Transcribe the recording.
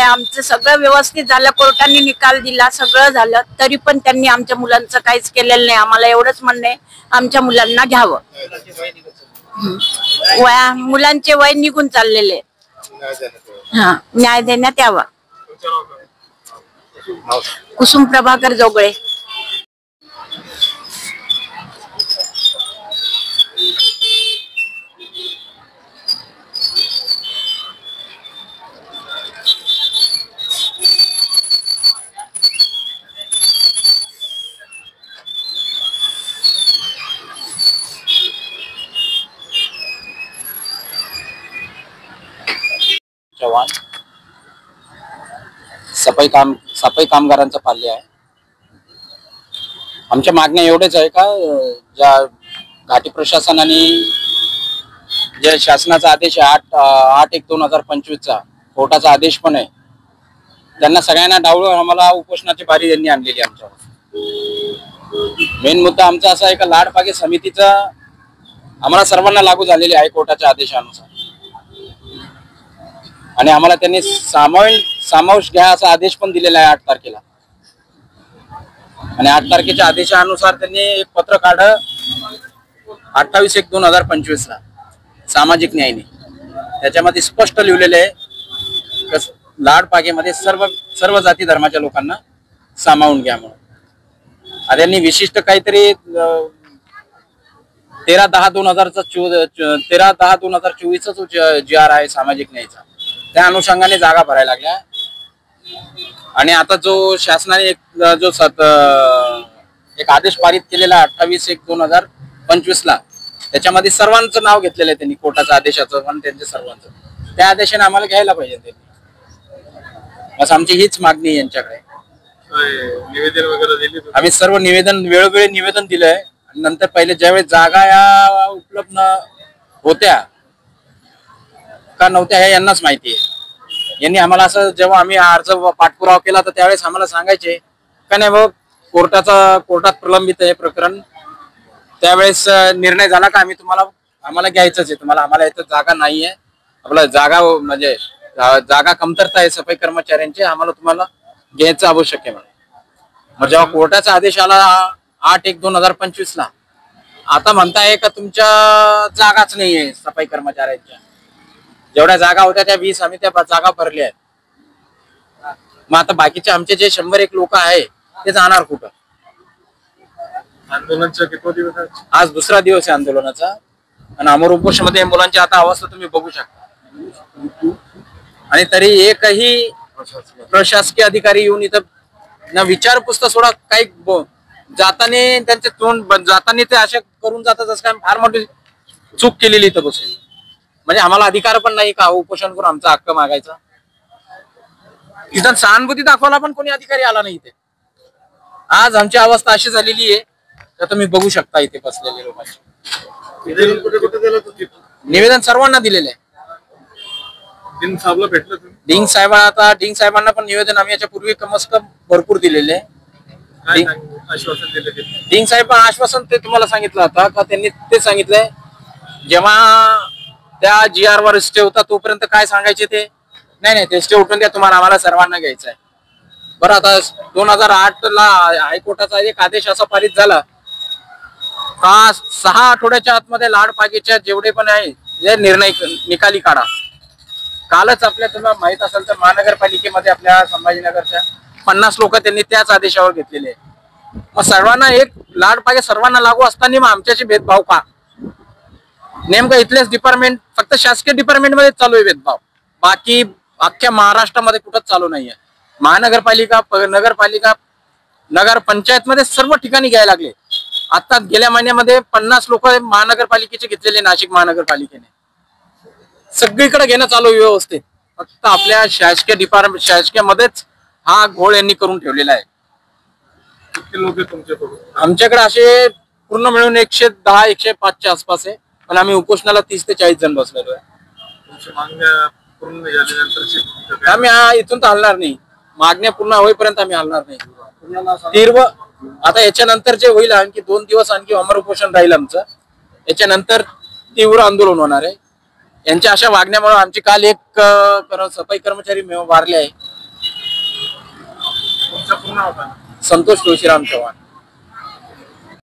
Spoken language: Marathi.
आमचं सगळं व्यवस्थित झालं, कोर्टाने निकाल दिला, सगळं झालं, तरी पण त्यांनी आमच्या मुलांचं काहीच केलेलं नाही. आम्हाला एवढंच म्हणणं आहे, आमच्या मुलांना घ्यावं. मुलांचे वय निघून चाललेले, न्याय देण्यात यावा. कुसुम प्रभाकर जोगळे. चव्हाण. सफाई कामगारांचा पाल्य आहे. आमच्या मागण्या एवढेच आहे का, ज्या घाटी प्रशासनाने जे शासनाचा आदेश आहे 8/1/2025 कोर्टाचा आदेश पण आहे, त्यांना सगळ्यांना डावळून आम्हाला उपोषणाची बारी त्यांनी आणलेली. आमच्यावर मेन मुद्दा आमचा असा आहे का, लाडपागे समितीचा आम्हाला सर्वांना लागू झालेली आहे कोर्टाच्या आदेशानुसार, आणि आम्हाला त्यांनी सामावेश घ्या असा आदेश पण दिलेला आहे 8 तारखेला. आणि 8 तारखेच्या आदेशानुसार त्यांनी एक पत्र काढलं 28/1/2025 सामाजिक न्यायाने. त्याच्यामध्ये स्पष्ट लिहिलेले आहे लाडपागेमध्ये सर्व जाती धर्माच्या लोकांना सामावून घ्या म्हणून. आता त्यांनी विशिष्ट काहीतरी 13/10/2024 जी आर आहे सामाजिक न्यायाचा, त्या अनुषंगाने जागा भरायला लागल्या. आणि आता जो शासनाने एक आदेश पारित केलेला 28/1/2025 त्याच्यामध्ये सर्वांचं नाव घेतलेलं आहे त्यांनी, कोर्टाच्या आदेशाचं पण त्यांच्या सर्वांचं. त्या आदेशाने आम्हाला घ्यायला पाहिजे त्यांनी. बस आमची हीच मागणी आहे यांच्याकडे. निवेदन वगैरे दिले? आम्ही सर्व वेळोवेळी निवेदन दिलंय. नंतर पहिले ज्यावेळेस जागा या उपलब्ध होत्या का नव्हत्या हे यांनाच माहिती आहे. यांनी आम्हाला असं, जेव्हा आम्ही अर्ज पाठपुरावा केला तर त्यावेळेस आम्हाला सांगायचे का नाही भाऊ, कोर्टात प्रलंबित आहे प्रकरण, त्यावेळेस निर्णय झाला का आम्हाला घ्यायचंच आहे तुम्हाला, आम्हाला इथं जागा नाहीये, आपला जागा म्हणजे जागा कमतरता आहे सफाई कर्मचाऱ्यांची, आम्हाला तुम्हाला घ्यायचं आवश्यक आहे म्हणे. मग जेव्हा कोर्टाचा आदेश आला 8/1/2025 आता म्हणताय का तुमच्या जागाच नाहीये सफाई कर्मचाऱ्यांच्या. जेवढ्या जागा होत्या त्या 20 आम्ही त्या जागा भरल्या आहेत. मग आता बाकीचे आमचे जे 101 लोक आहे ते जाणार कुठं? आंदोलनाचा किती दिवस? आज दुसरा दिवस आहे आंदोलनाचा. आणि अमर उपोषणामध्ये मुलांची आता अवस्था तुम्ही बघू शकता. आणि तरी एकही प्रशासकीय अधिकारी येऊन इथं ना विचारपूस तर सोडा, काही जाताना त्यांचे तोंड जाताना ते असे करून जातात जसं काय फार मोठी चूक केलेली इथं बसून. म्हणजे आम्हाला अधिकार पण नाही का उपोषण करून आमचा हक्क मागायचा? इथं सहानुभूती दाखवायला पण कोणी अधिकारी आला नाही इथे. आज आमची अवस्था अशी झालेली आहे तर तुम्ही बघू शकता इथे बसलेले लोकांची. निवेदन सर्वांना दिलेलं आहे. डिंग साहेबला भेटलं? डिंग साहेबांना पण निवेदन आम्ही याच्या पूर्वी कम भरपूर दिलेले आहे. आश्वासन दिले? डिंग साहेब आश्वासन ते तुम्हाला सांगितलं होतं का, त्यांनी ते सांगितलंय जेव्हा त्या GR वर स्टे होता तोपर्यंत काय सांगायचे ते नाही ते स्टे उठून द्या, तुम्हाला आम्हाला सर्वांना घ्यायचं आहे. बरं, आता 2008 हायकोर्टाचा एक आदेश असा पारित झाला का 6 आठवड्याच्या आतमध्ये लाडपागेच्या जेवढे पण आहे हे निर्णय निकाली काढा. कालच तुम्हाला माहित असेल तर महानगरपालिकेमध्ये आपल्या संभाजीनगरच्या 50 लोक त्यांनी त्याच आदेशावर घेतलेले. मग सर्वांना एक लाडपागे सर्वांना लागू असताना मग आमच्याशी भेदभाव का? नेमकं इथलेच डिपार्टमेंट, फक्त शासकीय डिपार्टमेंट मध्ये चालू आहे भेदभाव, बाकी अख्ख्या महाराष्ट्रामध्ये कुठंच चालू नाहीये. महानगरपालिका, नगरपालिका, नगरपंचायत मध्ये सर्व ठिकाणी घ्यायला लागले. आता गेल्या महिन्यामध्ये 50 लोक महानगरपालिकेचे घेतलेले नाशिक महानगरपालिकेने. सगळीकडे घेणं चालू व्यवस्थित, फक्त आपल्या शासकीय मध्येच हा घोळ यांनी करून ठेवलेला आहे. किती लोक तुमच्याकडून? आमच्याकडे असे पूर्ण मिळून 110-105च्या आसपास आहे, पण आम्ही उपोषणाला 30 ते 40 जण बसलेलो आहे. तुमच्या मागण्या पूर्ण झाल्यानंतर आम्ही इथून तर हलणार नाही. मागण्या पूर्ण होईपर्यंत आम्ही हलणार नाही. तीव्र आता याच्यानंतर जे होईल, आणखी 2 दिवस आणखी अमर उपोषण राहील आमचं. याच्यानंतर तीव्र आंदोलन होणार आहे. यांच्या अशा वागण्यामुळे आमची काल एक सफाई कर्मचारी वारले आहे. नाव सांगा. संतोष तुळशीराम चव्हाण.